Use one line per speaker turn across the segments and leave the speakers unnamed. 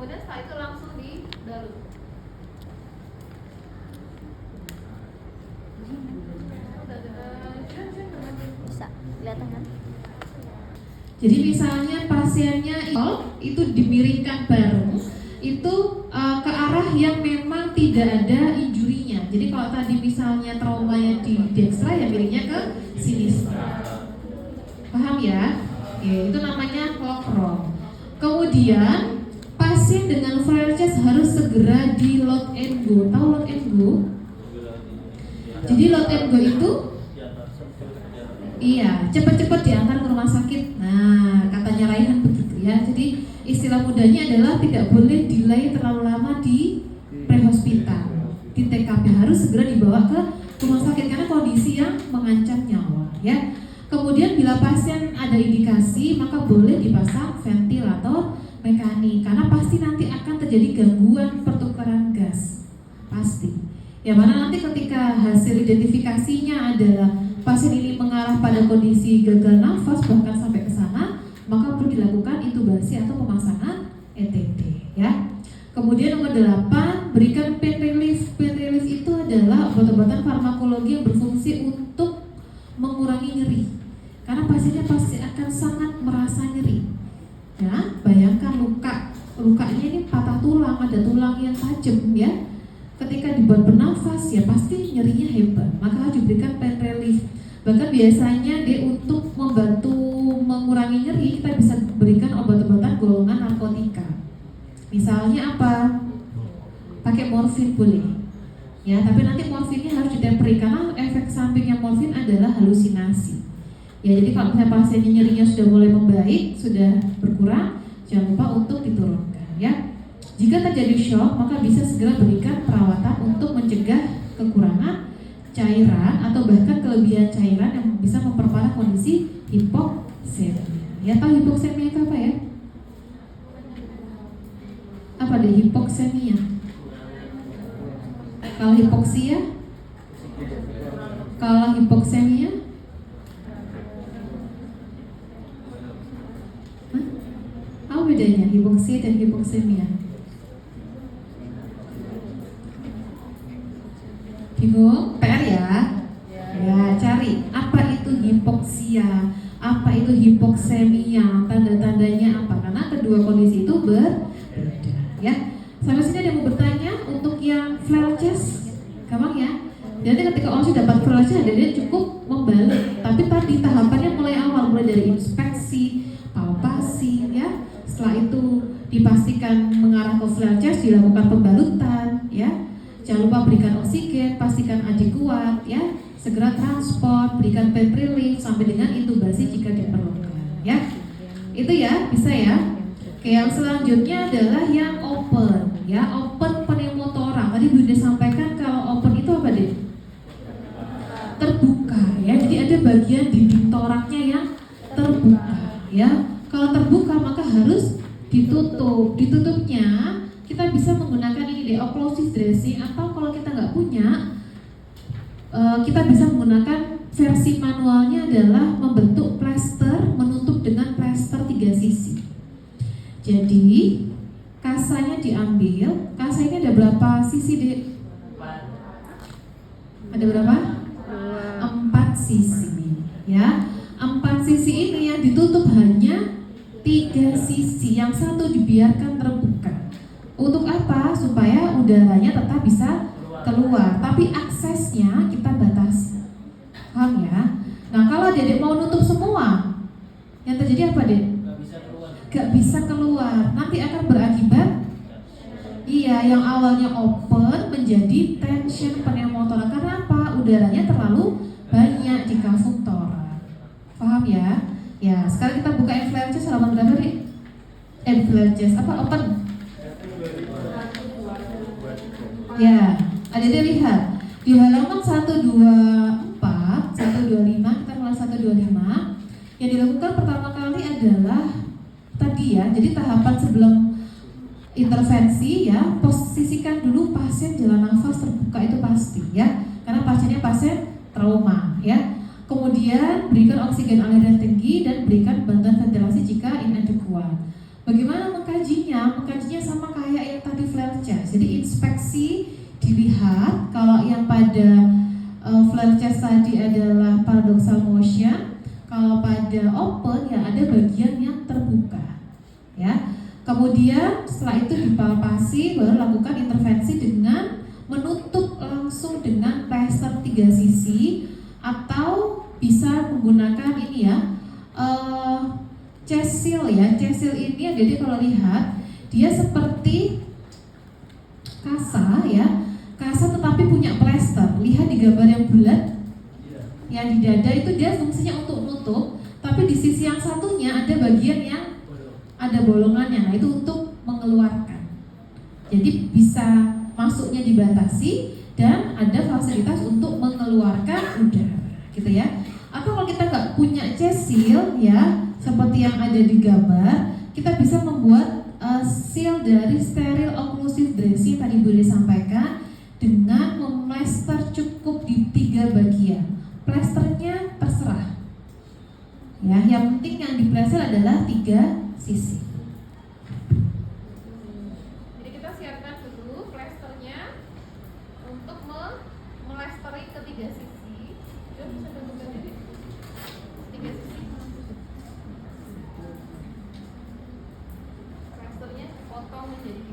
kemudian setelah itu langsung dibalut.
Bisa kelihatan kan?
Jadi misalnya pasiennya itu dimiringkan bareng itu ke arah yang memang tidak ada injurinya. Jadi kalau tadi misalnya traumanya di dextra ya miringnya ke sinistra. Paham ya? Oke, itu namanya lock roll. Kemudian pasien dengan flare chest harus segera di load and go. Tahu load and go? Jadi load and go itu iya, cepat-cepat diantar ke rumah sakit. Nah, katanya Raihan begitu ya. Jadi istilah mudahnya adalah tidak boleh delay terlalu lama di pre-hospital. Di TKP harus segera dibawa ke rumah sakit karena kondisi yang mengancam nyawa ya. Kemudian bila pasien ada indikasi maka boleh dipasang ventilator mekanik karena pasti nanti akan terjadi gangguan pertukaran gas. Pasti. Ya mana nanti ketika hasil identifikasinya adalah pasien ini mengarah pada kondisi gagal nafas bahkan sampai ke sana, maka perlu dilakukan intubasi atau pemasangan ETD ya. Kemudian nomor 8, berikan pain relief. Pain relief itu adalah obat-obatan farmakologi yang berfungsi untuk mengurangi nyeri. Karena pasiennya pasti akan sangat merasa nyeri. Ya, bayangkan lukanya ini patah tulang, ada tulang yang tajam ya. Ketika dibuat bernafas ya pasti nyerinya hebat, maka harus diberikan pain relief. Bahkan biasanya dia untuk membantu mengurangi nyeri kita bisa berikan obat-obatan golongan narkotika. Misalnya apa? Pakai morfin boleh. Ya, tapi nanti morfinnya harus ditemperi karena efek sampingnya morfin adalah halusinasi. Ya, jadi kalau misalnya pasiennya nyerinya sudah mulai membaik, sudah berkurang, jangan lupa untuk diturunkan ya. Jika terjadi shock, maka bisa segera berikan perawatan untuk mencegah kekurangan cairan atau bahkan kelebihan cairan yang bisa memperparah kondisi hipoksemia. Ya, tahu hipoksemia itu apa ya? Apa deh hipoksemia? Kalau hipoksia? Kalau hipoksemia? Hah? Apa bedanya hipoksia dan hipoksemia? Bingung? PR ya? Ya, cari apa itu hipoksia, apa itu hipoksemia, tanda-tandanya apa? Karena kedua kondisi itu berbeda ya. Sampai sini ada yang mau bertanya untuk yang flare chest? Gampang ya? Jadi ketika orang sudah dapat flare chest, dia cukup membalut. Tapi tadi tahapannya mulai awal, mulai dari inspeksi, palpasi ya. Setelah itu dipastikan mengarah ke flare chest, dilakukan pembalutan ya. Jangan lupa berikan oksigen, pastikan adik kuat ya. Segera transport, berikan pain relief sampai dengan intubasi jika diperlukan ya. Itu ya, bisa ya. Oke, yang selanjutnya adalah yang open ya. Open pneumothoraks. Tadi Bunda sampaikan kalau open itu apa deh? Terbuka ya. Jadi ada bagian dinding toraknya yang terbuka ya. Kalau terbuka maka harus ditutup. Ditutupnya kita bisa menggunakan ini deh, occlusive dressing, atau kalau kita nggak punya, kita bisa menggunakan versi manualnya adalah membentuk plester, menutup dengan plester 3 sisi. Jadi kasanya diambil, kasa ini ada berapa sisi deh? Ada berapa? 4 sisi ya. 4 sisi ini yang ditutup hanya 3 sisi, yang satu dibiarkan terbuka. Untuk apa? Supaya udaranya tetap bisa keluar, tapi aksesnya kita batasi. Paham ya? Nah, kalau Dedek mau nutup semua, yang terjadi apa, Dek? Gak bisa keluar. Nanti akan berakibat yang awalnya open menjadi tension pneumothoraks. Karena apa? Udaranya terlalu banyak di kafum thorax. Paham ya? Ya, sekarang kita buka flare chest halaman berapa, Dek? Flare chest apa? Open. Ya, Adik lihat di halaman 124, 125, kita mulai 125. Yang dilakukan pertama kali adalah tadi ya, jadi tahapan sebelum intervensi ya, posisikan dulu pasien jalan nafas terbuka itu pasti ya, karena pasiennya pasien trauma ya. Kemudian berikan oksigen aliran tinggi dan berikan bantuan ventilasi jika inadequat. Bagaimana mengkajinya? Mengkajinya sama kayak yang tadi flare chest. Jadi inspeksi dilihat kalau yang pada flare chest tadi adalah paradoxal motion, kalau pada open ya ada bagian yang terbuka. Ya. Kemudian setelah itu dipalpasi, baru lakukan intervensi dengan menutup langsung dengan plester 3 sisi atau bisa menggunakan ini ya, chest seal ya. Chest seal ini jadi kalau lihat dia seperti kasa ya, kasa tetapi punya plester. Lihat di gambar yang bulat yang di dada itu dia fungsinya untuk nutup, tapi di sisi yang satunya ada bagian yang ada bolongannya. Nah itu untuk mengeluarkan. Jadi bisa masuknya dibatasi dan ada fasilitas untuk mengeluarkan udara, gitu ya. Atau kalau kita nggak punya chest seal ya, seperti yang ada di gambar, kita bisa membuat seal dari sterile occlusive dressing tadi boleh sampaikan dengan memplester cukup di 3 bagian. Plesternya terserah. Ya, yang penting yang diplester adalah 3 sisi.
Jadi kita siapkan dulu plesternya untuk melesteri ke 3 sisi. Dia bisa bentukkan jadi 3 sisi. Plesternya potong menjadi 3.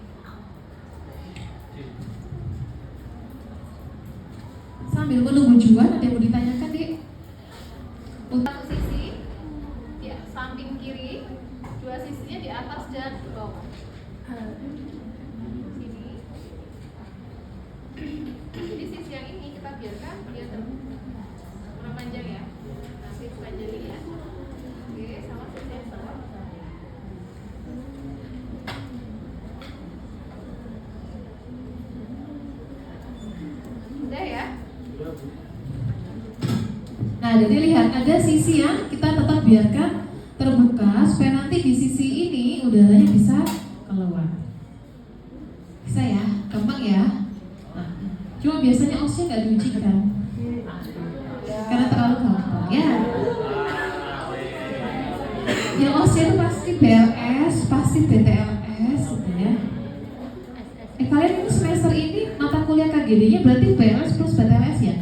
Sambil menunggu Juan, ada yang mau ditanyakan, Dik?
Untuk satu sisi ya samping kiri, 2 sisinya di atas dan di bawah. Sini. Jadi sisi yang ini kita biarkan dia terbuka. Kurang panjang ya. Nanti panjangin ya. Oke, sama sisi yang bawah. Udah ya.
Nah, jadi lihat ada sisi yang kita tetap biarkan terbuka supaya nanti di sisi ini udaranya bisa keluar. Bisa ya, gampang ya. Nah, cuma biasanya OSnya nggak diujikan karena terlalu gampang ya. Yang OSnya itu pasti BLS, pasti BTLS, gitu ya. Kalian ini semester ini mata kuliah KGD-nya berarti BLS plus BTLS ya?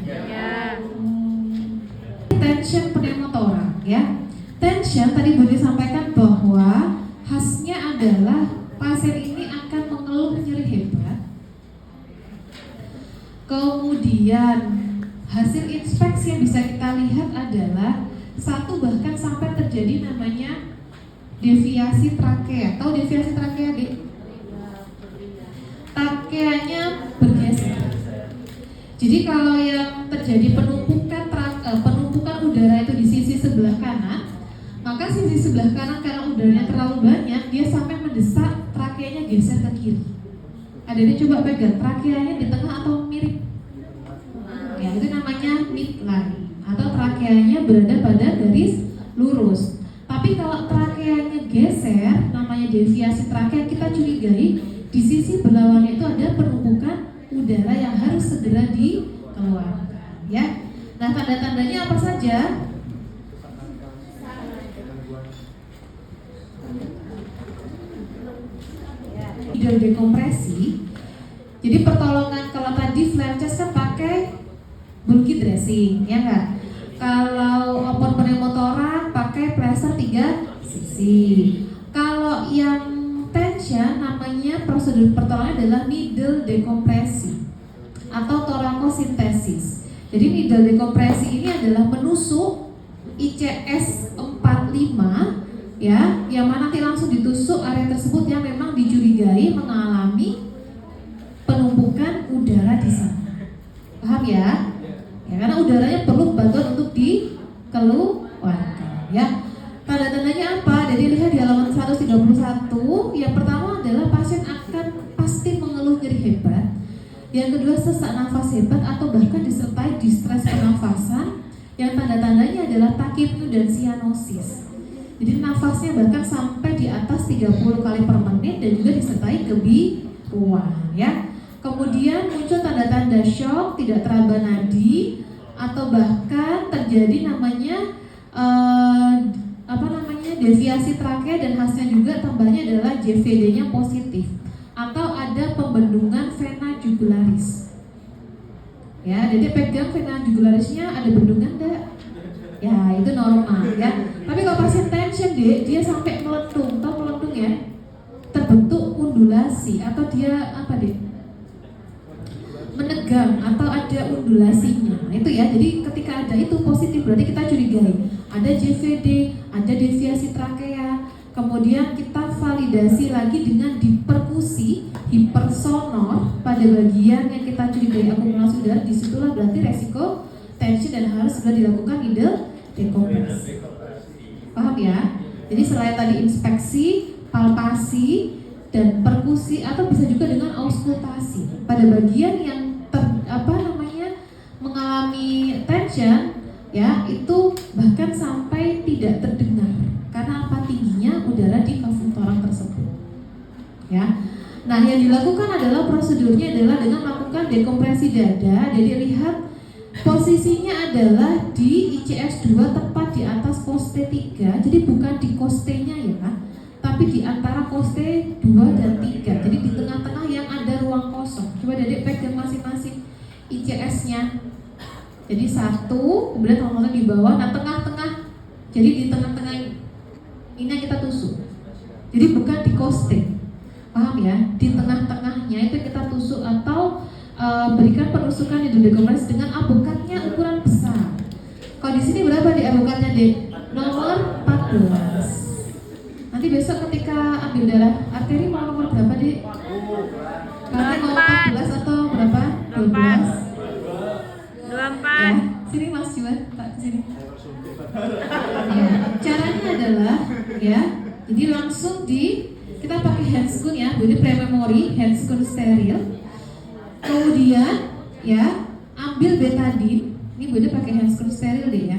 Tension pneumotora ya. Tension tadi boleh sampaikan bahwa khasnya adalah pasien ini akan mengeluh nyeri hebat. Kemudian hasil inspeksi yang bisa kita lihat adalah satu bahkan sampai terjadi namanya deviasi trakea. Tahu deviasi trakea, Dik? Trakeanya bergeser. Jadi kalau yang terjadi penumpukan udara itu di sisi sebelah kanan, maka sisi sebelah kanan karena udaranya terlalu banyak, dia sampai mendesak trakeanya geser ke kiri. Ada yang coba pegang trakeanya di tengah atau mirip? Ya, itu namanya midline atau trakeanya berada pada garis lurus. Tapi kalau trakeanya geser, namanya deviasi trakea, kita curigai di sisi berlawannya itu ada penumpukan udara yang harus segera dikeluarkan, ya. Nah, tanda-tandanya apa saja? Hidrodekompresi. Jadi pertolongan kalau tadi flare chest kan pakai bulky dressing, ya enggak? Kalau open pneumotora pakai plester 3 sisi. Kalau yang tension namanya prosedur pertolongan adalah needle dekompresi atau torakosintesis. Jadi needle dekompresi ini adalah menusuk ICS 45 ya, yang mana nanti langsung ditusuk area tersebut yang memang dicurigai mengalami penumpukan udara di sana. Paham ya? Ya, karena udaranya perlu bantuan untuk dikeluarkan ya. Tanda-tandanya apa? Jadi lihat di halaman 131. Yang pertama adalah pasien akan pasti mengeluh nyeri hebat. Yang kedua sesak nafas hebat atau bahkan disertai distres pernafasan. Yang tanda-tandanya adalah takipneu dan sianosis. Jadi nafasnya bahkan sampai di atas 30 kali per menit dan juga disertai kebiruan ya. Kemudian muncul tanda-tanda shock, tidak teraba nadi, atau bahkan terjadi namanya deviasi trakea dan khasnya juga tambahnya adalah JVD-nya positif atau ada pembendungan vena jugularis. Ya, jadi pegang vena jugularisnya ada bendungan enggak? Ya, itu normal ya. Tapi kalau pasien tension dia sampai melengkung, tahu melengkung ya? Terbentuk undulasi atau dia apa menegang atau ada undulasinya. Itu ya. Jadi ketika ada itu positif berarti kita curigai. Ada JVD, ada deviasi trakea. Kemudian kita validasi lagi dengan diperkusi hipersonor pada bagian yang kita curigai akumulasi udara. Disitulah berarti resiko tension dan harus segera dilakukan needle decompress. Paham ya? Jadi selain tadi inspeksi, palpasi, dan perkusi atau bisa juga dengan auskultasi pada bagian yang mengalami tension ya, itu bahkan sampai tidak terdengar karena apa, tingginya udara di kafum toraks tersebut ya. Nah, yang dilakukan adalah prosedurnya adalah dengan melakukan dekompresi dada. Jadi lihat posisinya adalah di ICS 2 tepat di atas poste 3. Jadi bukan di costenya ya, tapi di antara poste 2 dan 3. Jadi di tengah-tengah yang ada ruang kosong. Coba Dedek pegang masing-masing ICS-nya. Jadi 1, kemudian tolong di bawah, nah tengah-tengah. Jadi di tengah-tengah ini yang kita tusuk. Jadi bukan di coste. Paham ya? Di tengah-tengahnya itu kita tusuk atau berikan penusukan needle decompress dengan abukatnya ukuran besar. Kalau di sini berapa di abukatnya, Dek? Nomor 14. Nanti besok ketika ambil darah arteri mau nomor berapa, Dek? Karena mau 14 atau berapa? 12.
24.
Ya, sini Mas Juan, Pak sini. Ya, caranya adalah ya, jadi langsung kita pakai handscoon ya, jadi pre-memory handscoon steril. Kemudian ya, ambil betadine. Ini Bude pakai handscoon steril deh ya.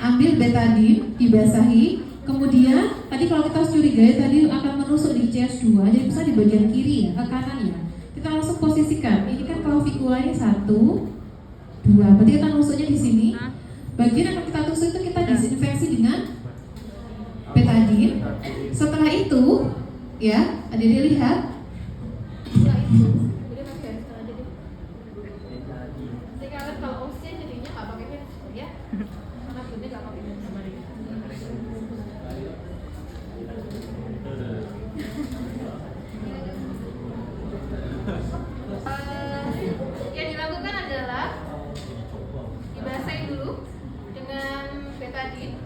Ambil betadine, dibasahi. Kemudian tadi kalau kita curigai tadi akan menusuk di ICS 2, jadi bisa di bagian kiri ya, ke kanan ya. Kita langsung posisikan. Ini kan claviculanya 1, 2. Berarti kita nusuknya di sini. Bagian yang kita tusuk itu kita disinfeksi dengan betadine. Setelah itu, ya, Adik lihat.
Setelah itu, udah pakai handphone aja deh. Jadi kalian kalau usia jadinya nggak pakai handphone ya, karena Bunda nggak pakai handphone. Yang dilakukan adalah dibasahin dulu dengan betadine.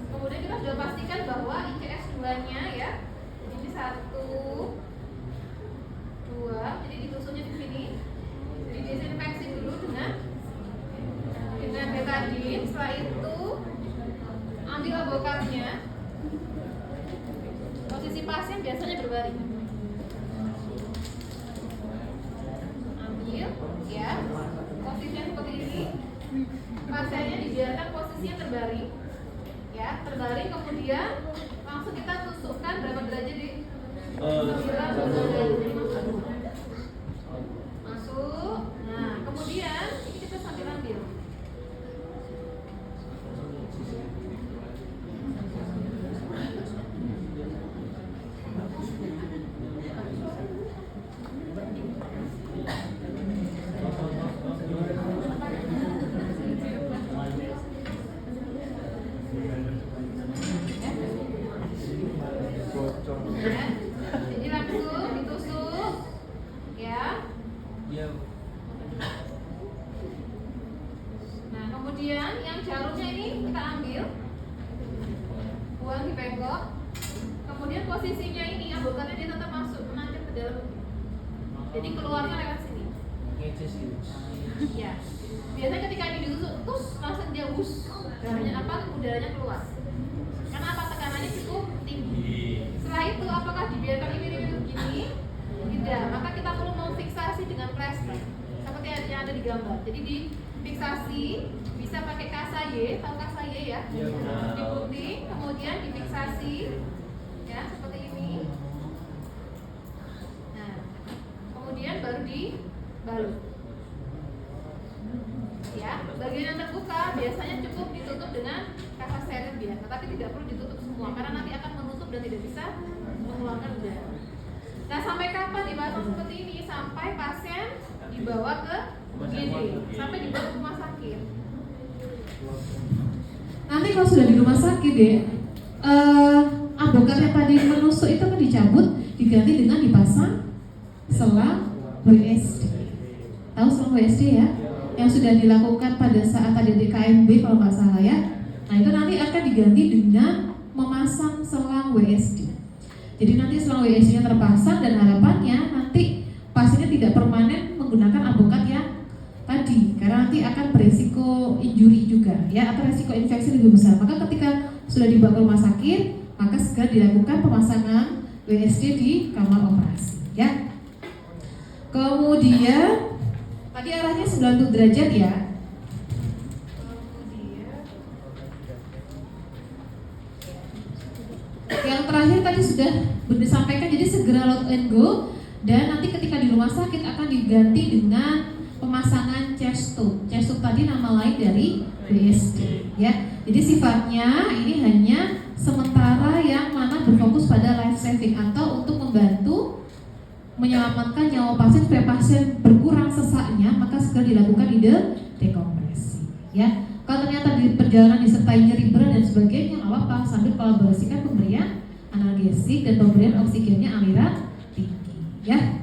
Kemudian kita sudah pastikan bahwa ICS 2-nya ya, ini 1, 2, jadi ditusuknya di sini, didesinfeksi dulu dengan betadine. Setelah itu ambil abokatnya. Posisi pasien biasanya berbaring. Ambil ya, posisinya seperti ini. Pasiennya dibiarkan posisinya terbaring. Ya, terbaring, kemudian langsung kita tusukkan berapa derajat di 90 derajat. Masuk. Nah, kemudian ini kita sambil ambil. Jadi langsung ditusuk ya. Nah, kemudian yang jarumnya ini kita ambil, buang di pengkok. Kemudian posisinya ini abokatnya dia tetap masuk, menancap ke dalam. Jadi keluarnya lewat sini. Ya. Biasanya ketika ini ditusuk, terus langsung dia udaranya keluar. Karena apa, tekanannya cukup tinggi. Setelah itu apakah dibiarkan ini begini? Tidak, maka kita perlu memfiksasi dengan plester seperti yang ada di gambar. Jadi difiksasi, bisa pakai kasaye, tahu kasaye ya? Digunting, kemudian difiksasi, ya seperti ini. Nah, kemudian baru dibalut. Ya, bagian yang terbuka biasanya cukup ditutup dengan kasa steril biasa tetapi tidak perlu ditutup semua karena nanti akan menutup dan tidak bisa mengeluarkan udara. Nah, sampai kapan dipasang seperti ini? Sampai pasien dibawa ke UGD, sampai dibawa ke rumah sakit.
Nanti kalau sudah di rumah sakit deh, abokat yang tadi menusuk itu kan dicabut, diganti dengan dipasang selang WSD. Tahu selang WSD ya? Yang sudah dilakukan pada saat tadi di KMB kalau nggak salah ya. Nah itu nanti akan diganti dengan memasang selang WSD. Jadi nanti selang WSD-nya terpasang dan harapannya nanti pasiennya tidak permanen menggunakan abokat yang tadi, karena nanti akan beresiko injury juga ya, atau resiko infeksi lebih besar. Maka ketika sudah dibawa ke rumah sakit, maka segera dilakukan pemasangan WSD di kamar operasi ya. Kemudian tadi arahnya 90 derajat ya. Yang terakhir tadi sudah disampaikan, jadi segera load and go, dan nanti ketika di rumah sakit akan diganti dengan pemasangan chest tube. Chest tube tadi nama lain dari WSD ya. Jadi sifatnya ini hanya sementara yang mana berfokus pada life saving atau untuk membantu menyelamatkan nyawa pasien supaya pasien berkurang sesaknya, maka segera dilakukan dekompresi ya. Kalau ternyata di perjalanan disertai nyeri berat dan sebagainya, nggak apa-apa, sambil kolaborasikan pemberian analgesik dan pemberian oksigennya aliran tinggi ya.